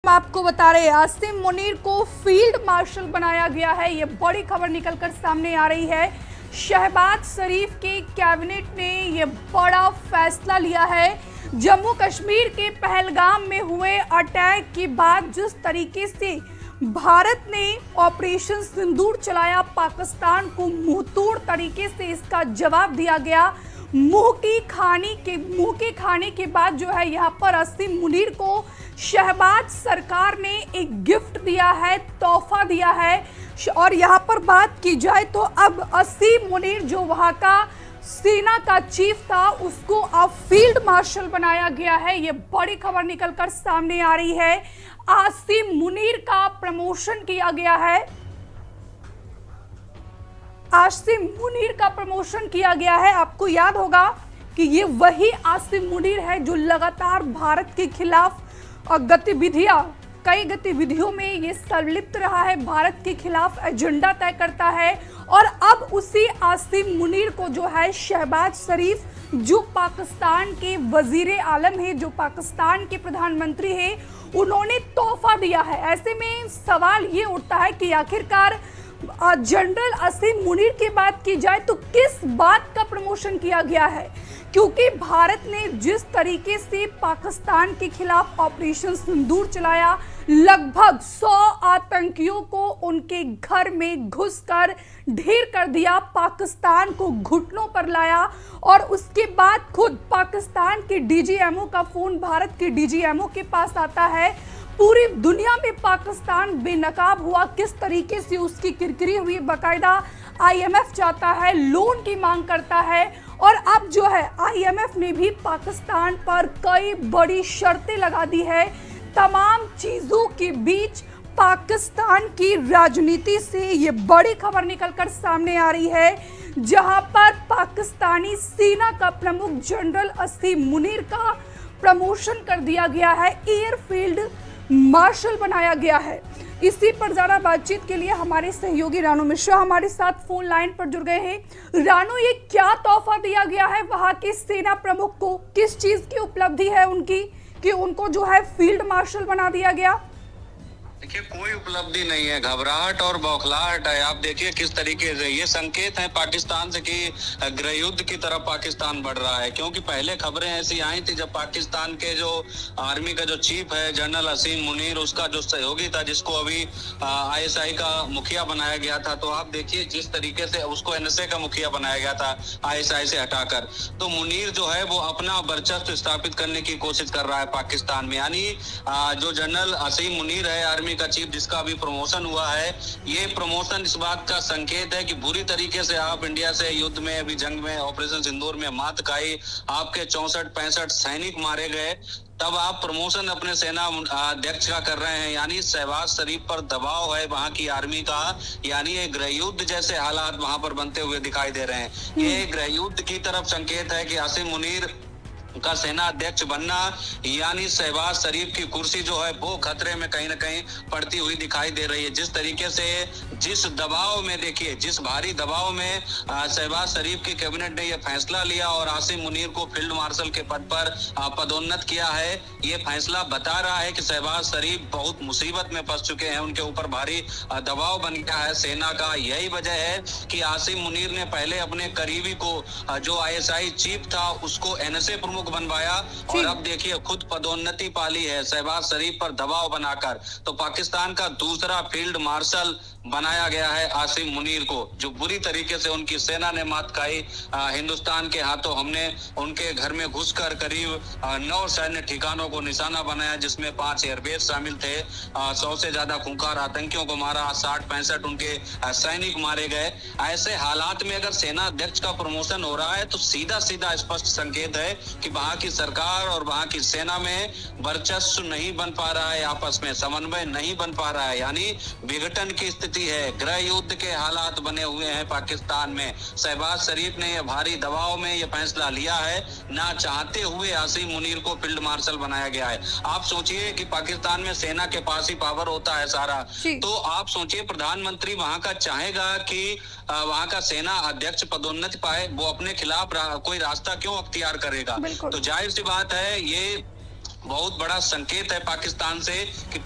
हम आपको बता रहे हैं आसिम मुनीर को फील्ड मार्शल बनाया गया है। ये बड़ी खबर निकलकर सामने आ रही है। शहबाज शरीफ के कैबिनेट ने ये बड़ा फैसला लिया है। जम्मू कश्मीर के पहलगाम में हुए अटैक के बाद जिस तरीके से भारत ने ऑपरेशन सिंदूर चलाया, पाकिस्तान को मुंहतोड़ तरीके से इसका जवाब दिया गया। मुंह के खाने के बाद जो है यहाँ पर आसिम मुनीर को शहबाज सरकार ने एक गिफ्ट दिया है, तोहफा दिया है। और यहाँ पर बात की जाए तो अब आसिम मुनीर जो वहाँ का सेना का चीफ था उसको अब फील्ड मार्शल बनाया गया है। ये बड़ी खबर निकलकर सामने आ रही है। आसिम मुनीर का प्रमोशन किया गया है। आसिम मुनीर का प्रमोशन किया गया है। आपको याद होगा कि ये वही आसिम मुनीर है जो लगातार भारत के खिलाफ कई गतिविधियों में ये संलिप्त रहा है, भारत के खिलाफ एजेंडा तय करता है। और अब उसी आसिम मुनीर को जो है शहबाज शरीफ, जो पाकिस्तान के वजीर आलम है, जो पाकिस्तान के प्रधानमंत्री है, उन्होंने तोहफा दिया है। ऐसे में सवाल ये उठता है कि आखिरकार जनरल आसिम मुनीर की बात की जाए तो किस बात का प्रमोशन किया गया है, क्योंकि भारत ने जिस तरीके से पाकिस्तान के खिलाफ ऑपरेशन सिंदूर चलाया, लगभग 100 आतंकियों को उनके घर में घुसकर ढेर कर दिया, पाकिस्तान को घुटनों पर लाया। और उसके बाद खुद पाकिस्तान के डीजीएमओ का फोन भारत के डीजीएमओ के पास आता है। पूरी दुनिया में पाकिस्तान बेनकाब हुआ, किस तरीके से उसकी किरकिरी हुई, बाकायदा आईएमएफ जाता है, लोन की मांग करता है। और अब जो है आईएमएफ ने भी पाकिस्तान पर कई बड़ी शर्तें लगा दी है। तमाम चीजों के बीच पाकिस्तान की राजनीति से ये बड़ी खबर निकलकर सामने आ रही है, जहां पर पाकिस्तानी सेना का प्रमुख जनरल आसिम मुनीर का प्रमोशन कर दिया गया है, एयरफील्ड मार्शल बनाया गया है। इसी पर ज्यादा बातचीत के लिए हमारे सहयोगी रानू मिश्रा हमारे साथ फोन लाइन पर जुड़ गए हैं। रानू, ये क्या तोहफा दिया गया है वहां के सेना प्रमुख को? किस चीज की उपलब्धि है उनकी कि उनको जो है फील्ड मार्शल बना दिया गया? देखिए, कोई उपलब्धि नहीं है, घबराहट और बौखलाहट है। आप देखिए किस तरीके से ये संकेत है पाकिस्तान से कि गृह युद्ध की तरफ पाकिस्तान बढ़ रहा है। क्योंकि पहले खबरें ऐसी आई थी जब पाकिस्तान के जो आर्मी का जो चीफ है जनरल आसिम मुनीर, उसका जो सहयोगी था जिसको अभी आईएसआई का मुखिया बनाया गया था, तो आप देखिए जिस तरीके से उसको एनएसए का मुखिया बनाया गया था आईएसआई से हटाकर, तो मुनीर जो है वो अपना वर्चस्व स्थापित करने की कोशिश कर रहा है पाकिस्तान में। यानी जो जनरल आसिम मुनीर है आर्मी का चीफ, जिसका अभी प्रमोशन हुआ है, ये प्रमोशन इस बात का संकेत है कि बुरी तरीके से आप इंडिया से युद्ध में, अभी जंग में, ऑपरेशन सिंदूर में मात खाई, आपके 64-65 सैनिक मारे गए, तब आप प्रमोशन अपने सेना अध्यक्ष का कर रहे हैं। यानी शहबाज शरीफ पर दबाव है वहां की आर्मी का, यानी ये गृह युद्ध जैसे हालात वहां पर बनते हुए दिखाई दे रहे हैं। ये गृह युद्ध की तरफ संकेत है कि आसिम मुनीर का सेना अध्यक्ष बनना, यानी शहबाज शरीफ की कुर्सी जो है वो खतरे में कहीं ना कहीं पड़ती हुई दिखाई दे रही है। जिस तरीके से, जिस दबाव में, देखिए जिस भारी दबाव में शहबाज शरीफ की कैबिनेट ने यह फैसला लिया और आसिम मुनीर को फील्ड मार्शल के पद पर पदोन्नत किया है, ये फैसला बता रहा है कि शहबाज शरीफ बहुत मुसीबत में फंस चुके हैं, उनके ऊपर भारी दबाव बन गया है सेना का। यही वजह है कि आसिम मुनीर ने पहले अपने करीबी को, जो आईएसआई चीफ था, उसको एनएसए प्रमुख बनवाया और अब देखिए खुद पदोन्नति पाली है शहबाज शरीफ पर दबाव बनाकर। तो पाकिस्तान का दूसरा फील्ड मार्शल बनाया गया है आसिम मुनीर को, जो बुरी तरीके से उनकी सेना ने मात खाई। हिंदुस्तान के हाथों हमने उनके घर में घुसकर करीब 9 सैन्य ठिकानों को निशाना बनाया, जिसमें 5 एयरबेस शामिल थे। 100 से ज्यादा खूंखार आतंकियों को मारा, 60-65 उनके सैनिक मारे गए। ऐसे हालात में अगर सेना अध्यक्ष का प्रमोशन हो रहा है तो सीधा सीधा स्पष्ट संकेत है कि वहां की सरकार और वहां की सेना में वर्चस्व नहीं बन पा रहा है, आपस में समन्वय नहीं बन पा रहा है। यानी विघटन की स्थिति है, गृह युद्ध के हालात बने हुए हैं पाकिस्तान में। शहबाज शरीफ ने यह भारी दबाव में यह फैसला लिया है, ना चाहते हुए आसिम मुनीर को फील्ड मार्शल बनाया गया है। आप सोचिए कि पाकिस्तान में सेना के पास ही पावर होता है सारा, तो आप सोचिए प्रधानमंत्री वहां का चाहेगा कि वहां का सेना अध्यक्ष पदोन्नति पाए, वो अपने खिलाफ कोई रास्ता क्यों अख्तियार करेगा? तो जाहिर सी बात है ये बहुत बड़ा संकेत है पाकिस्तान से कि